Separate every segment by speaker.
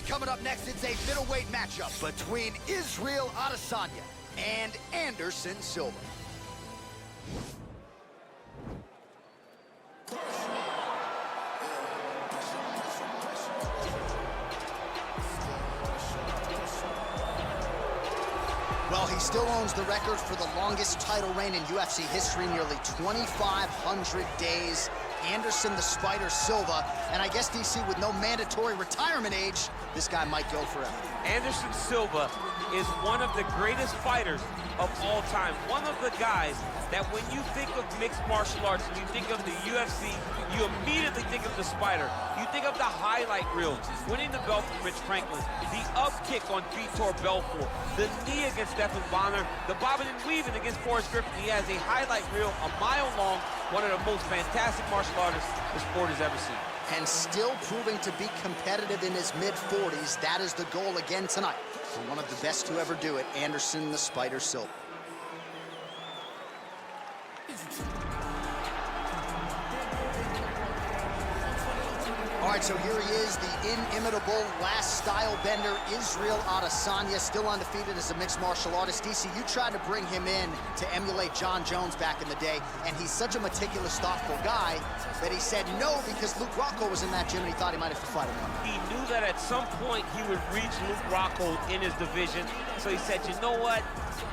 Speaker 1: right, coming up next, it's a middleweight matchup between Israel Adesanya and Anderson Silva. Well, he still owns the record for the longest title reign in UFC history, nearly 2,500 days. Anderson the Spider Silva, and I guess, DC, with no mandatory retirement age, this guy might go forever.
Speaker 2: Anderson Silva is one of the greatest fighters of all time. One of the guys that when you think of mixed martial arts and you think of the UFC, you immediately think of the Spider. You think of the highlight reels, winning the belt from Rich Franklin, the up kick on Vitor Belfort, the knee against Stephen Bonner, the bobbing and weaving against Forrest Griffin. He has a highlight reel a mile long, one of the most fantastic martial artists the sport has ever seen.
Speaker 1: And still proving to be competitive in his mid-40s. That is the goal again tonight for one of the best to ever do it, Anderson the Spider Silva. All right, so here he is, the inimitable last style bender, Israel Adesanya, still undefeated as a mixed martial artist. DC, you tried to bring him in to emulate John Jones back in the day, and he's such a meticulous, thoughtful guy that he said no because Luke Rockhold was in that gym and he thought he might have to fight him.
Speaker 2: He knew that at some point he would reach Luke Rockhold in his division, so he said, you know what?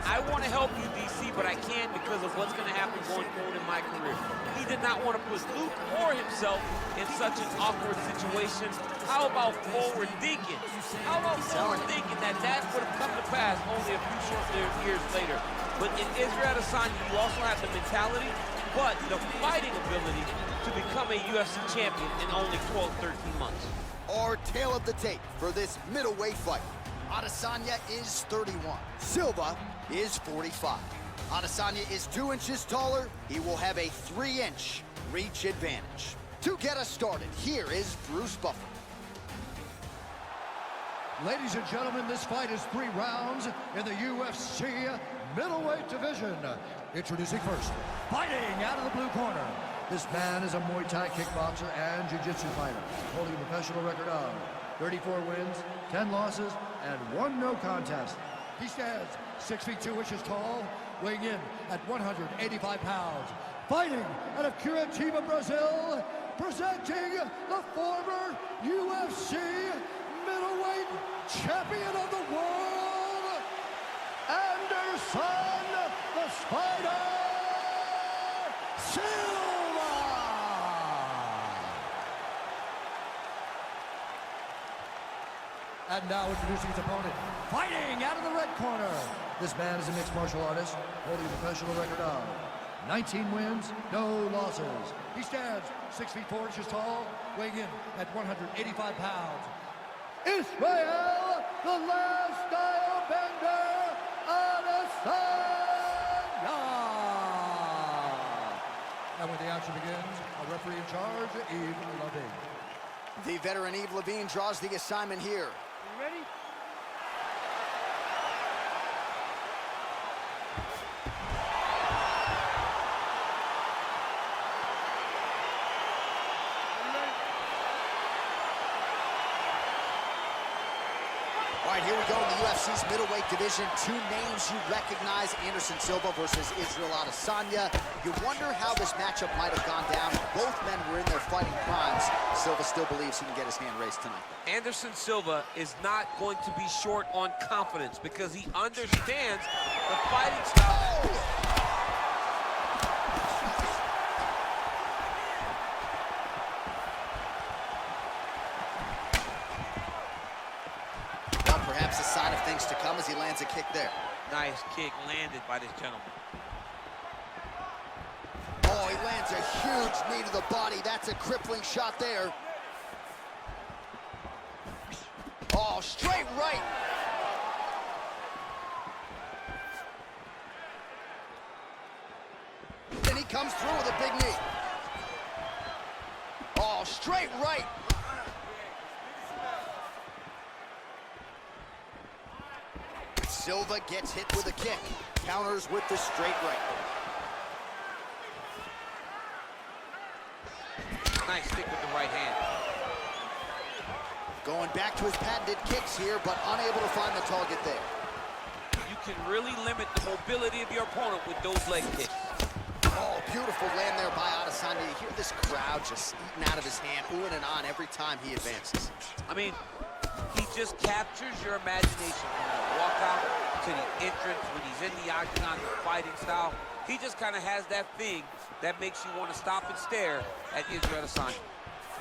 Speaker 2: I want to help you, DC, but I can't because of what's going to happen going forward in my career. He did not want to put Luke or himself in such an awkward situation. How about forward thinking? How about forward thinking that would have come to pass only a few short years later? But in Israel Adesanya, you also have the mentality, but the fighting ability to become a UFC champion in only 12, 13 months.
Speaker 1: Our tale of the tape for this middleweight fight. Adesanya is 31. Silva is 45. Adesanya is 2 inches taller. He will have a 3-inch reach advantage. To get us started, here is Bruce Buffer.
Speaker 3: Ladies and gentlemen, this fight is 3 rounds in the UFC middleweight division. Introducing first, fighting out of the blue corner. This man is a Muay Thai kickboxer and jiu-jitsu fighter, holding a professional record of 34 wins, 10 losses, and 1 no contest. He stands 6 feet 2 inches tall, weighing in at 185 pounds. Fighting out of Curitiba, Brazil, presenting the former UFC middleweight champion of the world, Anderson the Spider Silva! And now introducing his opponent, fighting out of the red corner. This man is a mixed martial artist, holding a professional record of 19 wins, no losses. He stands 6 feet 4 inches tall, weighing in at 185 pounds. Israel, the last style bender, Adesanya! And when the action begins, a referee in charge, Yves Levine.
Speaker 1: The veteran Yves Levine draws the assignment here.
Speaker 4: You ready?
Speaker 1: All right, here we go in the UFC's middleweight division. 2 names you recognize, Anderson Silva versus Israel Adesanya. You wonder how this matchup might have gone down. Both men were in their fighting primes. Silva still believes he can get his hand raised tonight.
Speaker 2: Anderson Silva is not going to be short on confidence because he understands the fighting style.
Speaker 1: Perhaps a sign of things to come as he lands a kick there.
Speaker 2: Nice kick landed by this gentleman.
Speaker 1: Oh, he lands a huge knee to the body. That's a crippling shot there. Oh, straight right. Then he comes through with a big knee. Oh, straight right. Silva gets hit with a kick, counters with the straight right.
Speaker 2: Nice stick with the right hand.
Speaker 1: Going back to his patented kicks here, but unable to find the target there.
Speaker 2: You can really limit the mobility of your opponent with those leg kicks.
Speaker 1: Oh, beautiful land there by Adesanya. You hear this crowd just eating out of his hand, oohing and on every time he advances.
Speaker 2: I mean, he just captures your imagination. When you walk out to the entrance, when he's in the octagon, the fighting style, he just kind of has that thing that makes you want to stop and stare at Israel Adesanya.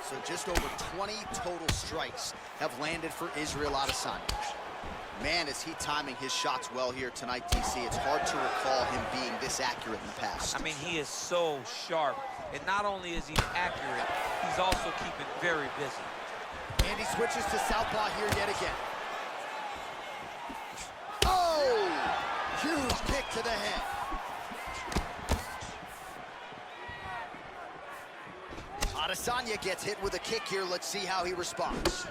Speaker 1: So just over 20 total strikes have landed for Israel Adesanya. Man, is he timing his shots well here tonight, DC. It's hard to recall him being this accurate in the past.
Speaker 2: I mean, he is so sharp. And not only is he accurate, he's also keeping very busy.
Speaker 1: And he switches to southpaw here yet again. Oh! Huge kick to the head. Adesanya gets hit with a kick here. Let's see how he responds.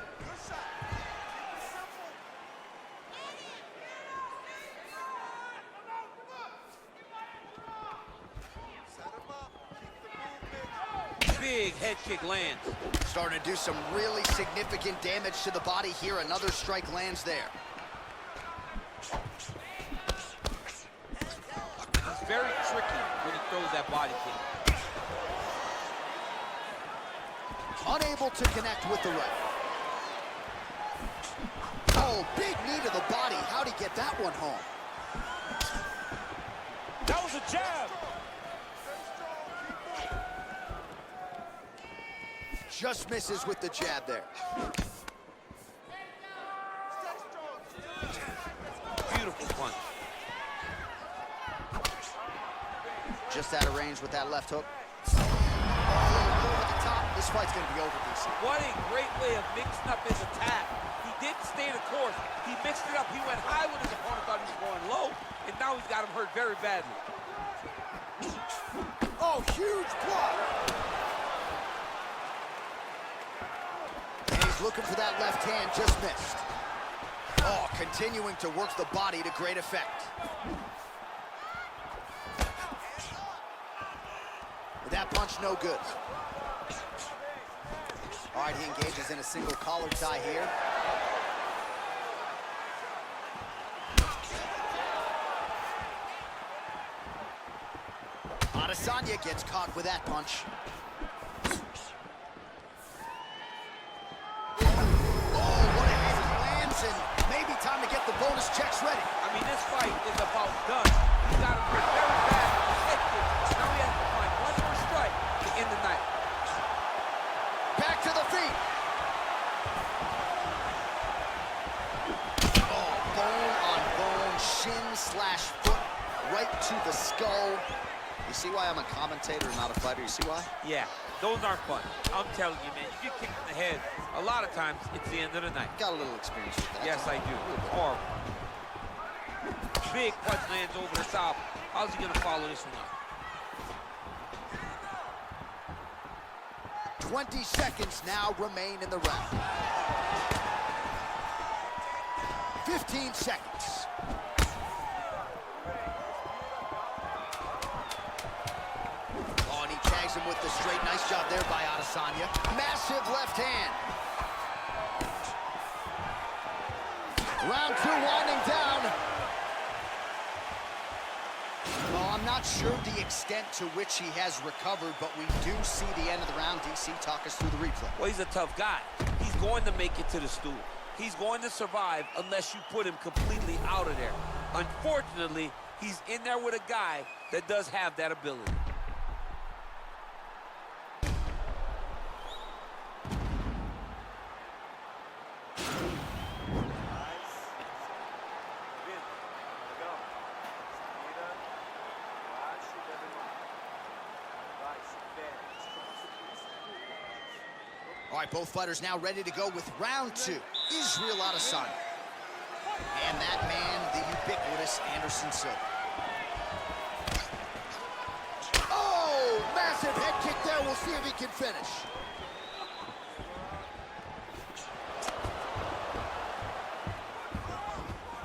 Speaker 2: Big head kick lands.
Speaker 1: Starting to do some really significant damage to the body here. Another strike lands there.
Speaker 2: He's very tricky when he throws that body kick.
Speaker 1: Unable to connect with the right. Oh, big knee to the body. How'd he get that one home?
Speaker 2: That was a jab.
Speaker 1: Just misses with the jab there.
Speaker 2: Beautiful punch.
Speaker 1: Just out of range with that left hook. Over the top. This fight's going to be over, DC.
Speaker 2: What a great way of mixing up his attack. He didn't stay the course. He mixed it up. He went high when his opponent thought he was going low, and now he's got him hurt very badly.
Speaker 1: Oh, huge block. And he's looking for that left hand, just missed. Oh, continuing to work the body to great effect. With that punch, no good. All right, he engages in a single collar tie here. Adesanya gets caught with that punch. Oh, what a hit. He lands, and maybe time to get the bonus checks ready.
Speaker 2: I mean, this fight is about done. He got him hurt very bad with his head kick. Now he has to find one more strike to end the night.
Speaker 1: Back to the feet. Oh, bone on bone, shin slash foot, right to the skull. You see why I'm a commentator, not a fighter? You see why?
Speaker 2: Yeah, those aren't fun. I'm telling you, man, if you kick in the head, a lot of times it's the end of the night.
Speaker 1: Got a little experience with that.
Speaker 2: Yes, I do. Horrible. Big punch lands over the top. How's he going to follow this one up?
Speaker 1: 20 seconds now remain in the round. 15 seconds. Oh, and he tags him with the straight. Nice job there by Adesanya. Massive left hand. Round two winding down. Oh, I'm not sure the extent to which he has recovered, but we do see the end of the round. DC, talk us through the replay.
Speaker 2: Well, he's a tough guy. He's going to make it to the stool. He's going to survive unless you put him completely out of there. Unfortunately, he's in there with a guy that does have that ability.
Speaker 1: All right, both fighters now ready to go with round two. Israel Adesanya. And that man, the ubiquitous Anderson Silva. Oh, massive head kick there. We'll see if he can finish.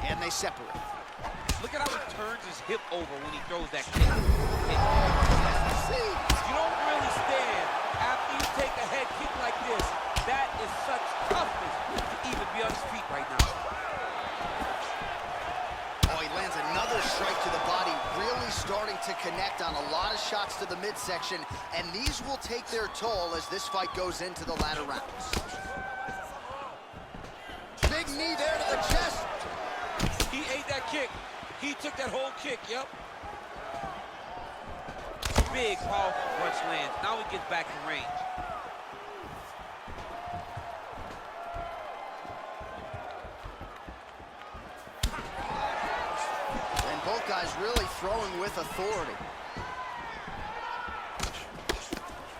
Speaker 1: And they separate.
Speaker 2: Look at how he turns his hip over when he throws that kick. You don't really stand after you take a head kick like this. That is such toughness.
Speaker 1: starting to connect on a lot of shots to the midsection, and these will take their toll as this fight goes into the latter rounds. Big knee there to the chest.
Speaker 2: He ate that kick. He took that whole kick, yep. Big, powerful punch lands. Now he gets back in range.
Speaker 1: And both guys really throwing with authority.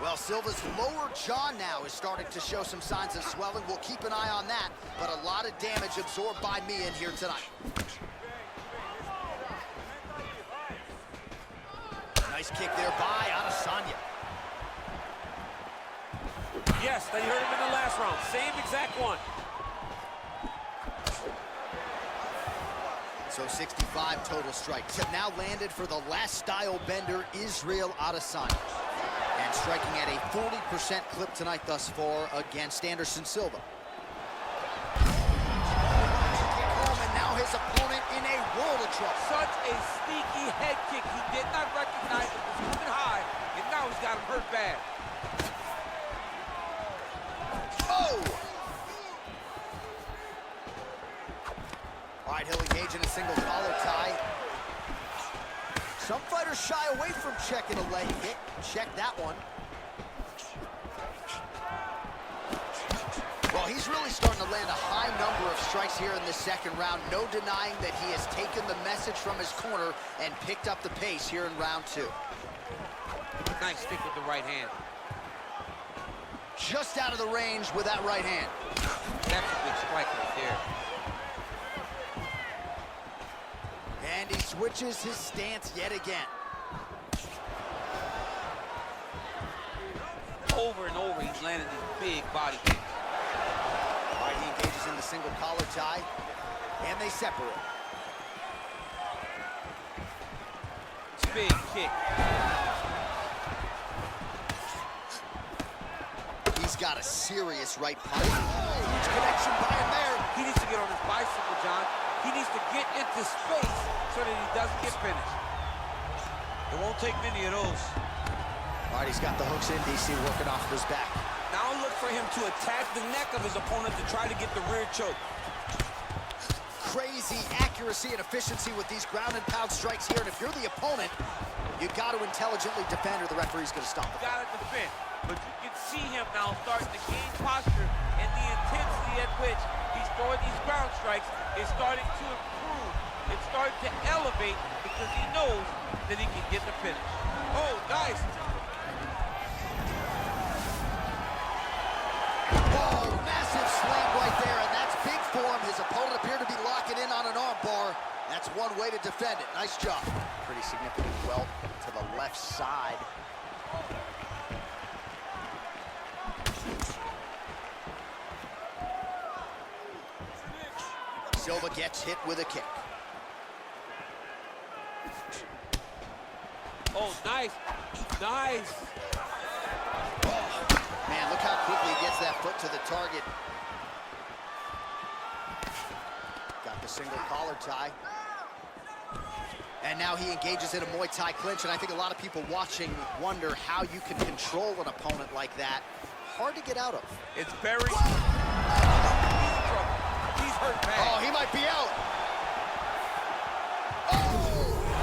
Speaker 1: Well, Silva's lower jaw now is starting to show some signs of swelling. We'll keep an eye on that, but a lot of damage absorbed by me in here tonight. Nice kick there by Adesanya.
Speaker 2: Yes, they hurt him in the last round. Same exact one.
Speaker 1: So 65 total strikes have now landed for the last style bender, Israel Adesanya. And striking at a 40% clip tonight thus far against Anderson Silva. Kick home, and now his opponent in a world of trouble.
Speaker 2: Such a sneaky head kick. He did not recognize it was moving high, and now he's got him hurt bad.
Speaker 1: Oh! All right, he'll engage in a single collar tie. Some fighters shy away from checking a leg kick. Check that one. Well, he's really starting to land a high number of strikes here in the second round. No denying that he has taken the message from his corner and picked up the pace here in round two.
Speaker 2: Nice stick with the right hand.
Speaker 1: Just out of the range with that right hand.
Speaker 2: That's a big strike right there.
Speaker 1: And he switches his stance yet again.
Speaker 2: Over and over, he's landing these big body kicks.
Speaker 1: All right, he engages in the single collar tie, and they separate.
Speaker 2: Big kick.
Speaker 1: He's got a serious right punch. Huge connection by him there.
Speaker 2: He needs to get on his bicycle, John. He needs to get into space so that he doesn't get finished. It won't take many of those.
Speaker 1: All right, he's got the hooks in, DC, working off of his back.
Speaker 2: Now look for him to attack the neck of his opponent to try to get the rear choke.
Speaker 1: Crazy accuracy and efficiency with these ground and pound strikes here, and if you're the opponent, you got to intelligently defend or the referee's going to stop it.
Speaker 2: You got to defend, but you can see him now starting to gain posture, and the intensity at which he's throwing these ground strikes is starting to improve. It's starting to elevate because he knows that he can get the finish. Oh, nice.
Speaker 1: Oh, massive slam right there, and that's big for him. His opponent appeared to be locking in on an arm bar. That's one way to defend it. Nice job. Pretty significant welt to the left side. Silva gets hit with a kick.
Speaker 2: Oh, nice. Nice.
Speaker 1: Oh, man, look how quickly he gets that foot to the target. Got the single collar tie. And now he engages in a Muay Thai clinch, and I think a lot of people watching wonder how you can control an opponent like that. Hard to get out of.
Speaker 2: It's very... He's hurt bad.
Speaker 1: Oh, he might be out. Oh!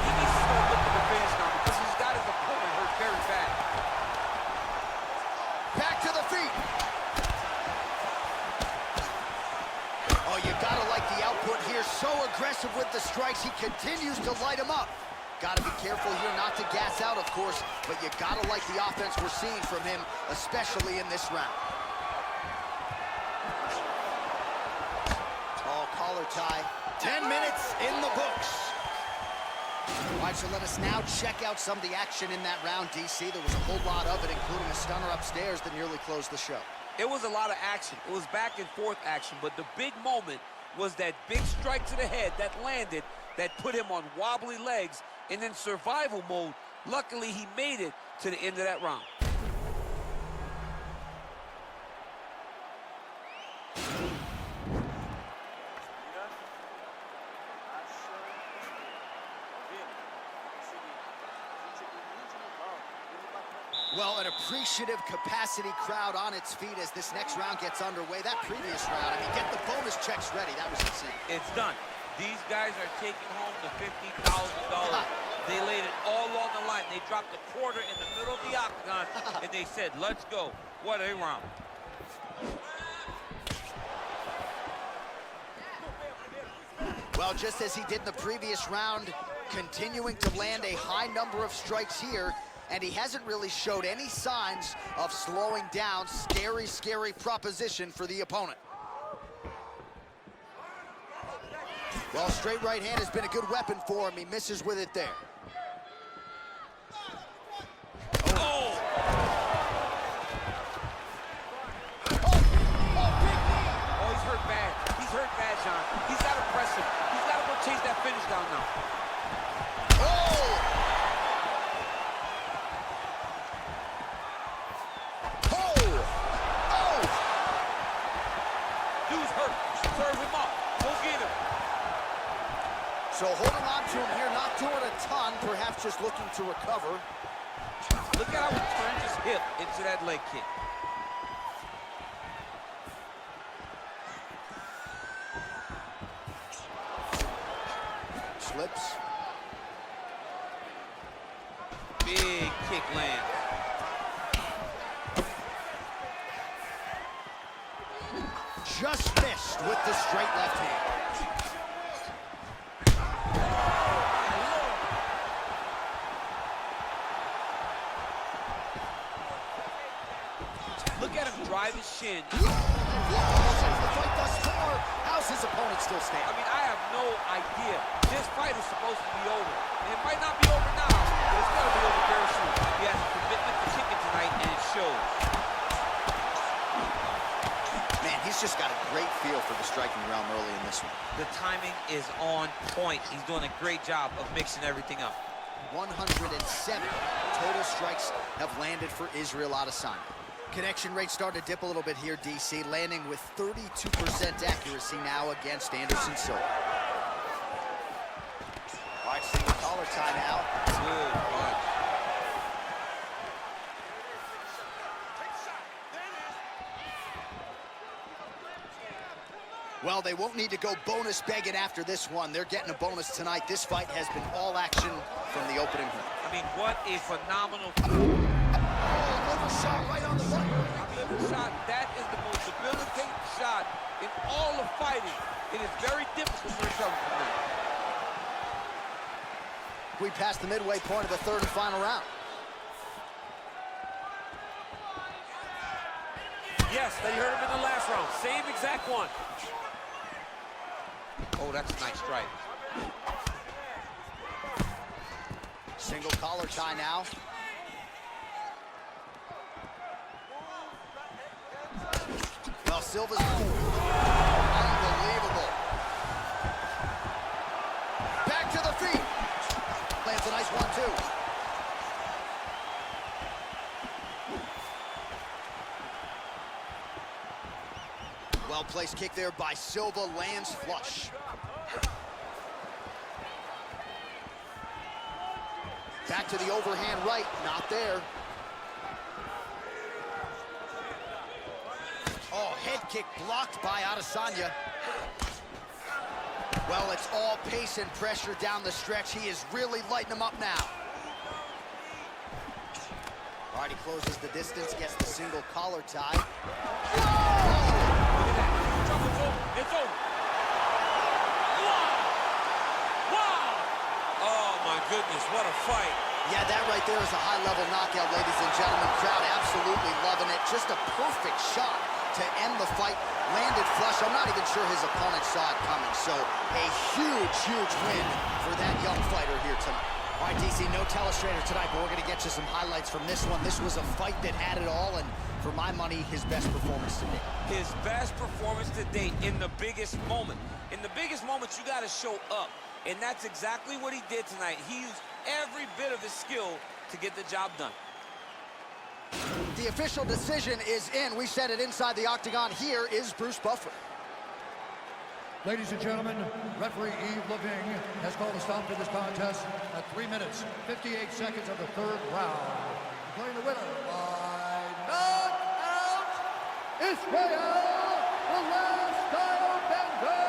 Speaker 2: He needs to start looking to finish now because he's got his opponent hurt very bad.
Speaker 1: Back to the feet. Oh, you gotta like the output here. So aggressive with the strikes. He continues to light him up. Gotta be careful here not to gas out, of course, but you gotta like the offense we're seeing from him, especially in this round. Oh, collar tie. 10 minutes in the books. All right, so let us now check out some of the action in that round, DC. There was a whole lot of it, including a stunner upstairs that nearly closed the show.
Speaker 2: It was a lot of action. It was back and forth action, but the big moment was that big strike to the head that landed, that put him on wobbly legs, and in survival mode. Luckily, he made it to the end of that round.
Speaker 1: Well, an appreciative capacity crowd on its feet as this next round gets underway. That previous round, I mean, get the bonus checks ready. That was insane.
Speaker 2: It's done. These guys are taking home the $50,000. They laid it all on the line. They dropped a quarter in the middle of the octagon, and they said, let's go. What a round.
Speaker 1: Well, just as he did in the previous round, continuing to land a high number of strikes here, and he hasn't really showed any signs of slowing down. Scary, scary proposition for the opponent. Well, straight right hand has been a good weapon for him. He misses with it there.
Speaker 2: Oh! Oh, he's hurt bad. He's hurt bad, John. He's got to press him. He's got to go chase that finish down now.
Speaker 1: Oh!
Speaker 2: Dude's hurt. Serve him up. Go get him.
Speaker 1: So holding on to him here, not doing a ton, perhaps just looking to recover.
Speaker 2: Look at how he turns his hip into that leg kick.
Speaker 1: Slips.
Speaker 2: Big kick lands.
Speaker 1: Just missed with the straight left hand.
Speaker 2: Look at him drive his shin.
Speaker 1: The fight thus far. How's his opponent still
Speaker 2: I
Speaker 1: standing?
Speaker 2: mean, I have no idea. This fight is supposed to be over. And it might not be over now, but it's going to be over very soon. He has a commitment to kicking tonight, and it shows.
Speaker 1: Man, he's just got a great feel for the striking realm early in this one.
Speaker 2: The timing is on point. He's doing a great job of mixing everything up.
Speaker 1: 107 total strikes have landed for Israel Adesanya. Connection rate starting to dip a little bit here, DC, landing with 32% accuracy now against Anderson Silva. All right, single collar tie now.
Speaker 2: Good punch.
Speaker 1: Well, they won't need to go bonus begging after this one. They're getting a bonus tonight. This fight has been all action from the opening.
Speaker 2: I mean, what a phenomenal...
Speaker 1: Shot right on the button.
Speaker 2: Liver shot, that is the most debilitating shot in all of fighting. It is very difficult to recover from that.
Speaker 1: We passed the midway point of the third and final round.
Speaker 2: Yes, they heard him in the last round. Same exact one. Oh, that's a nice strike.
Speaker 1: Single collar tie now. Well, Silva's unbelievable. Back to the feet. Lands a nice 1-2. Well-placed kick there by Silva, lands flush. Back to the overhand right, not there. Oh, head kick blocked by Adesanya. Well, it's all pace and pressure down the stretch. He is really lighting him up now. All right, he closes the distance, gets the single collar tie.
Speaker 2: Look at that. Trouble's over. It's over. Wow! Wow! Oh, my goodness, what a fight.
Speaker 1: Yeah, that right there is a high-level knockout, ladies and gentlemen. Crowd absolutely loving it. Just a perfect shot to end the fight. Landed flush. I'm not even sure his opponent saw it coming. So a huge, huge win for that young fighter here tonight. All right, DC, no telestrator tonight, but we're going to get you some highlights from this one. This was a fight that had it all, and for my money, his best performance to date.
Speaker 2: His best performance to date in the biggest moment. In the biggest moments, you got to show up. And that's exactly what he did tonight. He used every bit of his skill to get the job done.
Speaker 1: The official decision is in. We said it inside the octagon. Here is Bruce Buffer.
Speaker 3: Ladies and gentlemen, referee Yves Lebing has called a stop to this contest at 3 minutes, 58 seconds of the third round. declaring the winner by knockout, Israel, the last style bender,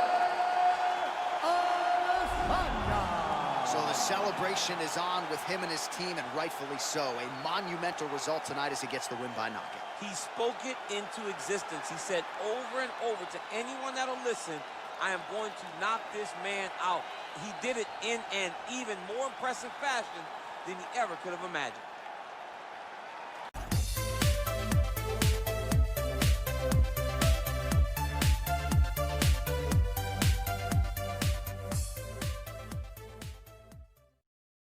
Speaker 3: Adesanya.
Speaker 1: So the celebration is on with him and his team, and rightfully so. A monumental result tonight as he gets the win by knockout.
Speaker 2: He spoke it into existence. He said over and over to anyone that'll listen, I am going to knock this man out. He did it in an even more impressive fashion than he ever could have imagined.